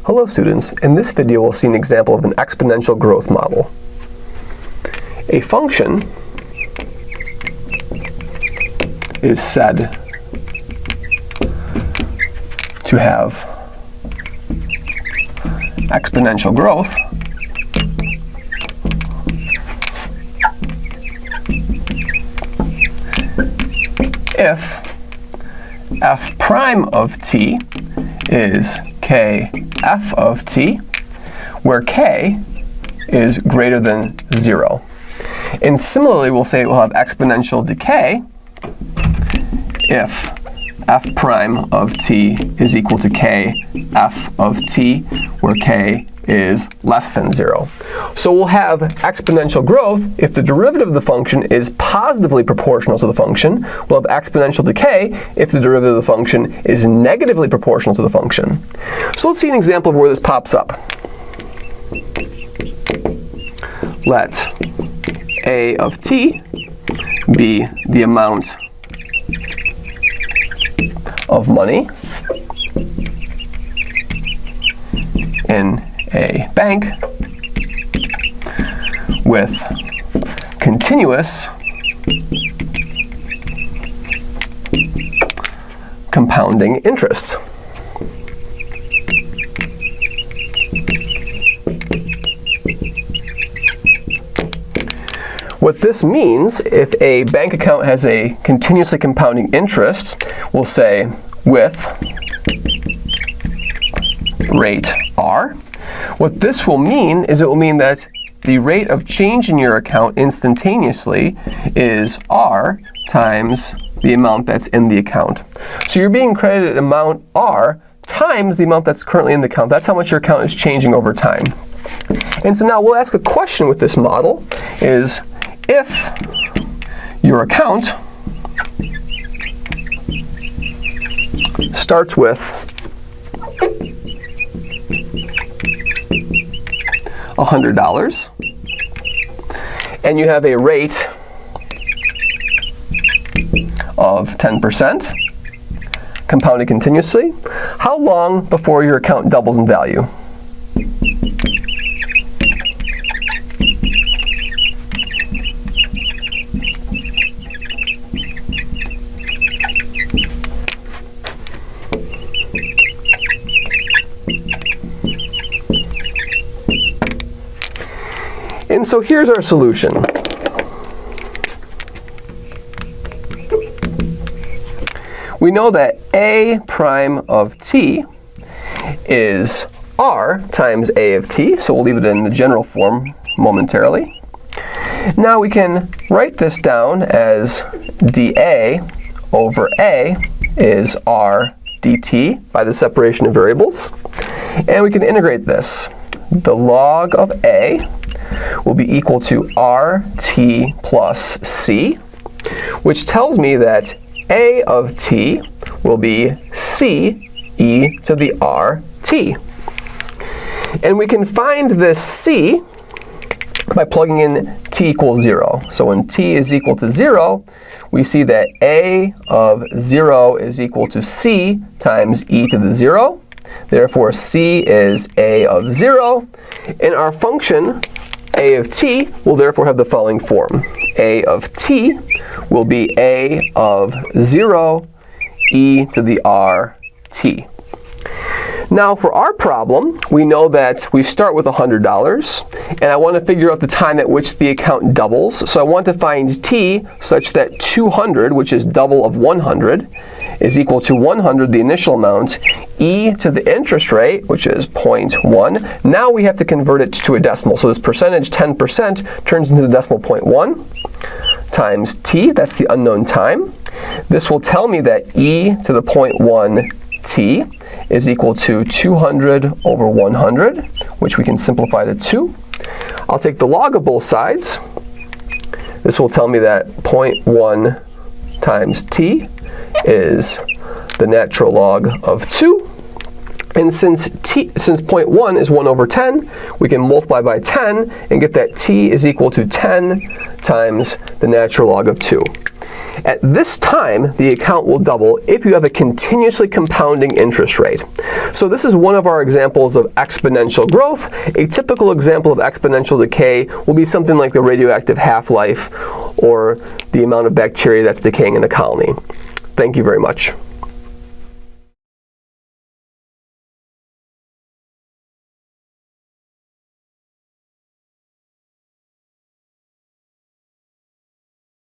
Hello students, in this video we'll see an example of an exponential growth model. A function is said to have exponential growth if f prime of t is k f of t, where k is greater than 0. And similarly, we'll say it will have exponential decay if f prime of t is equal to k f of t, where k is less than 0. So we'll have exponential growth if the derivative of the function is positively proportional to the function. We'll have exponential decay if the derivative of the function is negatively proportional to the function. So let's see an example of where this pops up. Let a of t be the amount of money in a bank with continuous compounding interest. What this means, if a bank account has a continuously compounding interest, we'll say with rate R. What this will mean is it will mean that the rate of change in your account instantaneously is R times the amount that's in the account. So you're being credited amount R times the amount that's currently in the account. That's how much your account is changing over time. And so now we'll ask a question with this model is, if your account starts with $100 and you have a rate of 10% compounded continuously, how long before your account doubles in value? And so here's our solution. We know that a prime of t is r times a of t, so we'll leave it in the general form momentarily. Now we can write this down as dA over a is r dt by the separation of variables. And we can integrate this. The log of a will be equal to RT plus C, which tells me that A of t will be C e to the RT. And we can find this C by plugging in t equals 0. So when t is equal to 0, we see that A of 0 is equal to C times e to the 0. Therefore, C is A of 0. And our function a of t will therefore have the following form. A of t will be a of 0 e to the RT. Now for our problem, we know that we start with $100, and I want to figure out the time at which the account doubles. So I want to find t such that 200, which is double of 100, is equal to 100, the initial amount, e to the interest rate, which is 0.1. Now we have to convert it to a decimal. So this percentage, 10%, turns into the decimal 0.1 times t, that's the unknown time. This will tell me that e to the 0.1 t is equal to 200 over 100, which we can simplify to 2. I'll take the log of both sides. This will tell me that 0.1 times t is the natural log of 2. And since 0.1 is 1 over 10, we can multiply by 10 and get that t is equal to 10 times the natural log of 2. At this time, the account will double if you have a continuously compounding interest rate. So this is one of our examples of exponential growth. A typical example of exponential decay will be something like the radioactive half-life or the amount of bacteria that's decaying in a colony. Thank you very much.